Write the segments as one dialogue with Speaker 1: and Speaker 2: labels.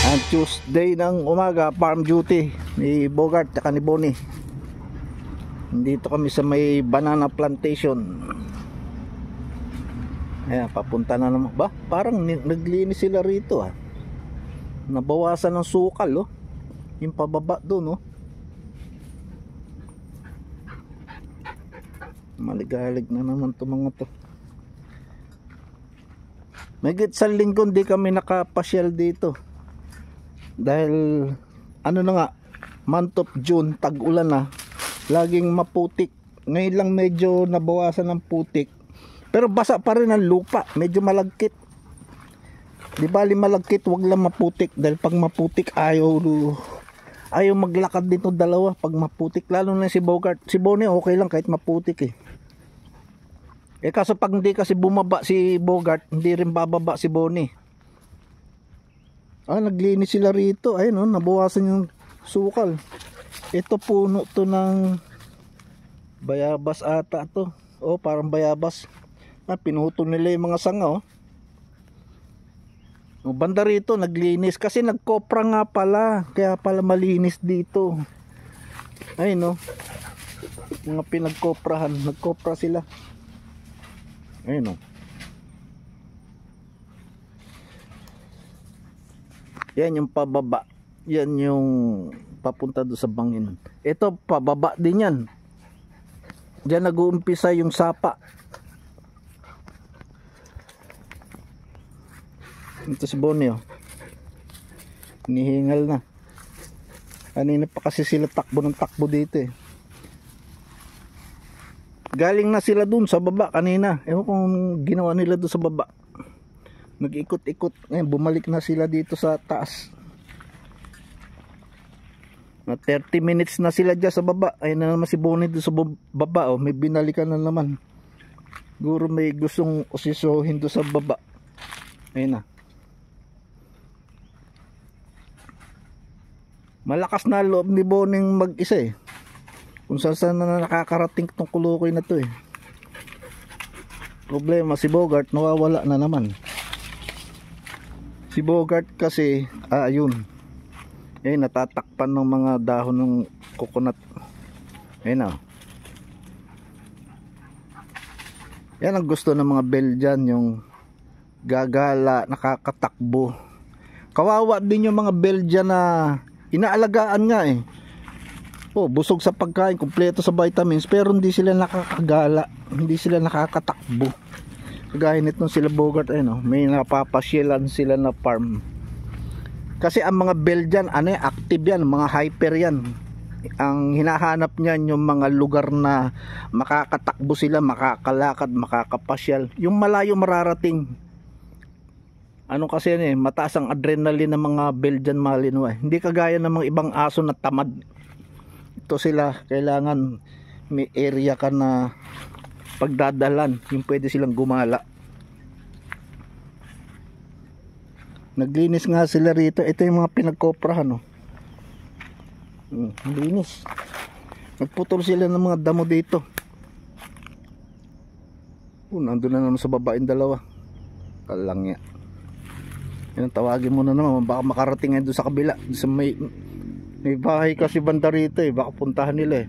Speaker 1: Ang Tuesday ng umaga, farm duty ni Bogart at ni Bonnie. Dito kami sa may banana plantation. Ayan, papunta na naman. Ba, parang naglinis sila rito ah. Nabawasan ng sukal oh. Yung pababa doon oh. Maligalig na naman to mga to. May isang linggo di kami nakapasyal dito. Dahil ano na nga, month of June, tag-ulan na. Laging maputik. Ngayon lang medyo nabawasan ng putik. Pero basa pa rin ang lupa, medyo malagkit. Di bali malagkit, wag lang maputik. Dahil pag maputik ayaw maglakad dito dalawa pag maputik. Lalo na si Bogart. Si Bonnie okay lang kahit maputik eh. Kaso pag hindi kasi bumaba si Bogart, hindi rin bababa si Bonnie. Naglinis sila rito. Ayun nabawasan yung sukal. Ito puno to ng bayabas ata to. Parang bayabas. Pinutol nila yung mga sanga banda rito naglinis kasi nagkopra nga pala. Kaya pala malinis dito. Ayun mga pinagkoprahan. Nagkopra sila. Ayun yan yung pababa. Yan yung papunta doon sa bangin. Ito pababa din yan. Diyan nag-uumpisa yung sapa. Ito si Bonnie Hinihingal na. Kanina pa kasi sila takbo ng takbo dito eh. Galing na sila dun sa baba kanina. Ewan kung ginawa nila dun sa baba. Nag-ikot-ikot. Ngayon bumalik na sila dito sa taas. Na 30 minutes na sila dyan sa baba. Ayun na naman si Bonnie dun sa baba May binalikan na naman. Siguro may gustong usisuhin dun sa baba. Ayun na. Malakas na loob ni Bonnie mag-isa eh. Kung saan na nakakarating tong kulukoy na to eh. Problema si Bogart nawawala na naman. Si Bogart kasi ayun. Natatakpan ng mga dahon ng coconut. Ayun Yan ang gusto ng mga Belgian, yung gagala, nakakatakbo. Kawawa din yung mga Belgian na inaalagaan nga eh. Busog sa pagkain, kumpleto sa vitamins, pero hindi sila nakakagala, hindi sila nakakatakbo. Kagaya nitong sila Bogart may napapasyalan sila na farm. Kasi ang mga Belgian active yan, mga hyper yan. Ang hinahanap niyan yung mga lugar na makakatakbo sila, makakalakad, makakapasyal, yung malayo mararating. Kasi mataas ang adrenaline ng mga Belgian Malinois hindi kagaya ng mga ibang aso na tamad. Ito sila kailangan may area ka na pagdadalan, yung pwede silang gumala. Naglinis nga sila rito. Ito yung mga pinagkoprahan linis. Nagputol sila ng mga damo dito. Nandun na naman sa baba yung dalawa. Kalangya. Yan, tawagin mo na naman, baka makarating doon sa kabila. Sa may bahay kasi banda rito baka puntahan nila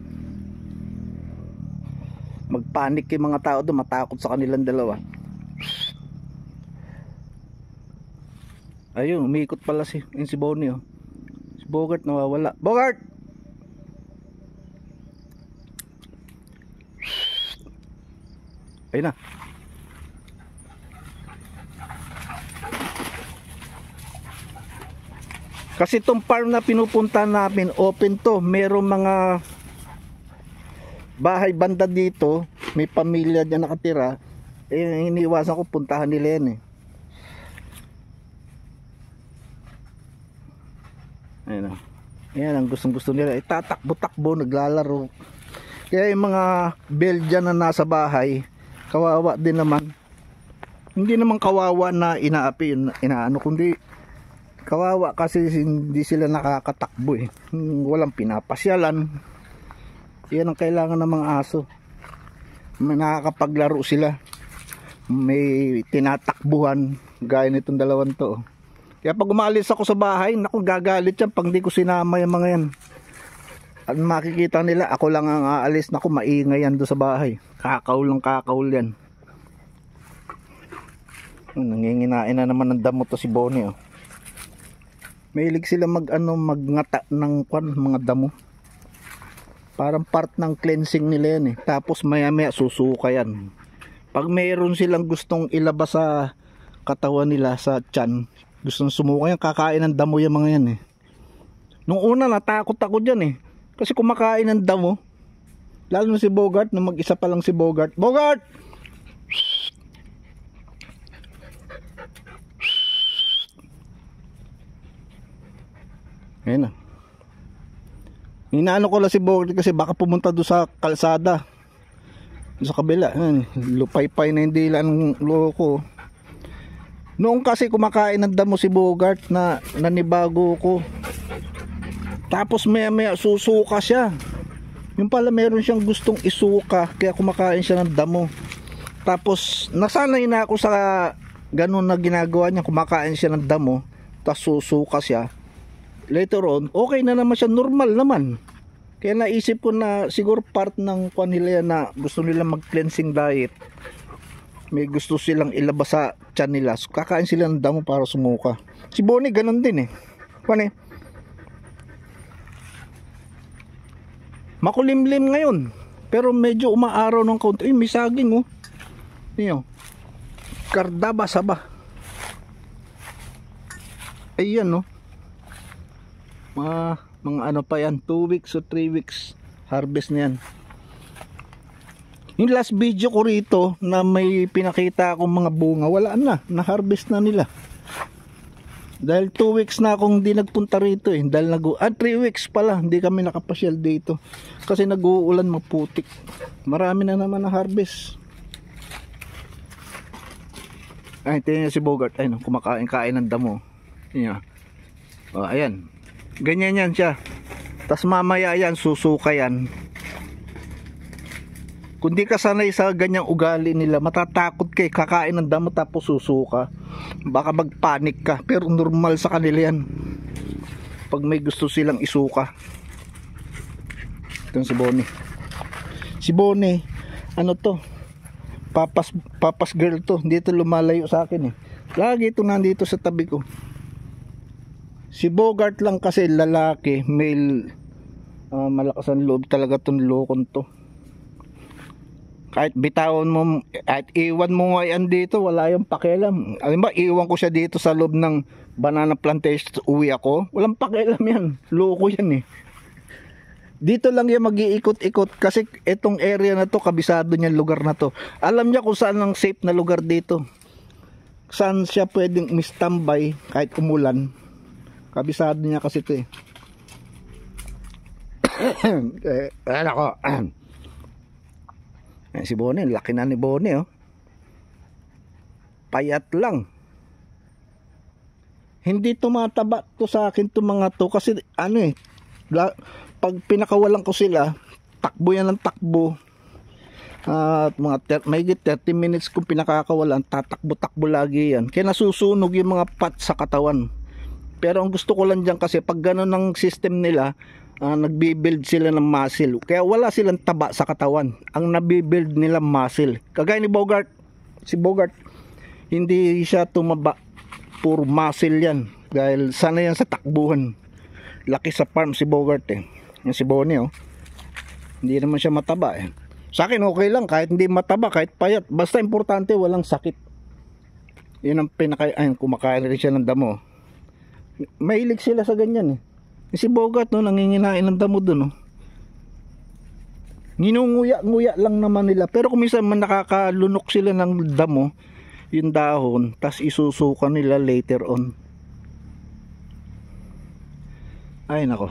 Speaker 1: magpanik yung mga tao doon, matakot sa kanilang dalawa. Ayun, umiikot pala si Bonnie si Bogart nawawala. Bogart! Ayun na. Kasi itong farm na pinupunta namin, open to. Merong mga bahay banda dito, may pamilya dyan nakatira. Iniiwasan ko puntahan nila yan Ayun Yan ang gustong-gusto nila. Tatakbo-takbo, naglalaro. Kaya yung mga Belgian na nasa bahay, kawawa din naman. Hindi naman kawawa na inaapi, kundi kawawa kasi hindi sila nakakatakbo walang pinapasyalan. Yan ang kailangan ng mga aso. May nakakapaglaro sila. May tinatakbuhan. Gaya nitong dalawang to. Kaya pag umalis ako sa bahay, naku, gagalit yan pag di ko sinama yung mga yan. At makikita nila, ako lang ang aalis. Naku, maingay yan doon sa bahay. Kakaul lang kakaul yan. Nanginginain na naman ng damo to si Bonnie, oh. Mahilig sila magngata ng mga damo. Parang part ng cleansing nila yan, eh. Tapos maya maya susuka yan. Pag mayroon silang gustong ilabas sa katawan nila, sa tiyan, gustong sumuka yan, kakain ng damo yung mga yan, eh. Nung una natakot ako dyan, eh. Kasi kumakain ng damo. Lalo na si Bogart, na mag-isa pa lang si Bogart. Bogart! Ayan na. Inaano ko lang si Bogart kasi baka pumunta doon sa kalsada. Doon sa kabila. Ayan, lupay-pay na hindi lang loko. Noong kasi kumakain ng damo si Bogart na nanibago ko. Tapos maya maya susuka siya. Yung pala meron siyang gustong isuka, kaya kumakain siya ng damo. Tapos nasanay na ako sa ganun na ginagawa niya, kumakain siya ng damo, tapos susuka siya. Later on, okay na naman siya, normal naman. Kaya naisip ko na siguro part ng kanila na gusto nila mag-cleansing diet. May gusto silang ilabas sa tiyan nila. So, kakain sila ng damo para sumuka. Si Bonnie ganun din, eh. Bonnie, makulimlim ngayon, pero medyo umaaraw ng kaunti. May saging, oh. Niyo. Kardaba saba. Ayan, oh. Mga ano pa yan, 2 weeks o 3 weeks harvest na yan. Yung last video ko rito na may pinakita akong mga bunga, wala na harvest na nila. Dahil 2 weeks na akong hindi nagpunta rito, eh. Dahil 3 weeks pala hindi kami nakapasyal dito. Kasi nag-uulan, maputik. Marami na naman na harvest. Ay, tingnan si Bogart. Ayun, kumakain-kain ng damo. Ayan. Oh, ayan. Ganyan yan siya. Tas mamaya yan, susuka yan. Kung di ka sanay sa ganyang ugali nila, matatakot kay kakain ng damo tapos susuka. Baka magpanik ka, pero normal sa kanila yan. Pag may gusto silang isuka. Ito si Bonnie. Si Bonnie, ano to? Papas girl to. Dito lumalayo sa akin, eh. Lagi ito nandito sa tabi ko. Si Bogart lang kasi lalaki, male. Malakas ang loob talaga tong lokon to. Kahit bitawan mo, at iwan mo nga yan dito, wala yung pakialam. Alam ba, iwan ko siya dito sa loob ng banana plantation, uwi ako, walang pakialam yan. Loko yan, eh. Dito lang yan mag-iikot-ikot kasi itong area na to, kabisado niya lugar na to. Alam niya kung saan ang safe na lugar dito. Saan siya pwedeng umistambay kahit umulan. Kabisado niya kasi ito, eh. Ano ko? Si Bonnie, laki na ni Bonnie, oh. Payat lang. Hindi tumataba to sa akin to mga to kasi ano, eh, pag pinakawalan ko sila, takbo yan ng takbo. At may 30 minutes kung pinakakawalan, tatakbo-takbo lagi yan. Kaya nasusunog yung mga pat sa katawan. Pero ang gusto ko lang dyan kasi pag gano'n ang system nila, nagbibuild sila ng muscle. Kaya wala silang taba sa katawan. Ang nabibuild nila muscle. Kagaya ni Bogart. Si Bogart, hindi siya tumaba. Puro muscle yan. Dahil sana yan sa takbuhan. Laki sa farm si Bogart, eh. Yung si Bonnie, oh. Hindi naman siya mataba, eh. Sa akin okay lang. Kahit hindi mataba, kahit payat. Basta importante walang sakit. Yun ang kumakain rin siya ng damo. Mahilig sila sa ganyan, eh. Si Bogart, no, nanginginain ng damo dun, no. Nginunguya-nguya lang naman nila. Pero kung minsan man nakakalunok sila ng damo, yung dahon, tas isusuka nila later on. Ay nako.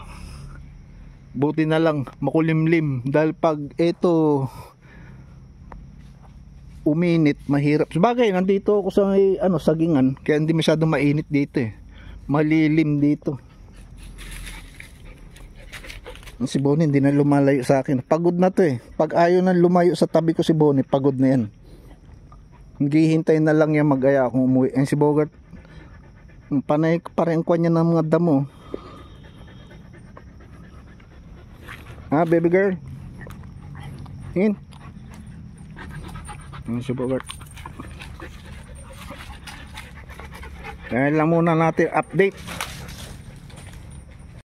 Speaker 1: Buti na lang makulimlim dahil pag ito uminit, mahirap. Sabagay, nandito ako sa sagingan, kaya hindi masyado mainit dito, eh. Malilim dito. Si Bonnie hindi na lumalayo sa akin. Pagod na to, eh. Pag ayaw na lumayo sa tabi ko si Bonnie, pagod na yan. Naghihintay na lang yan mag-aya akong umuwi. Si Bogart, Panay pa rin kwa niya ng mga damo. Ah, baby girl. Tingin. Subo girl. Kaya lang muna natin update.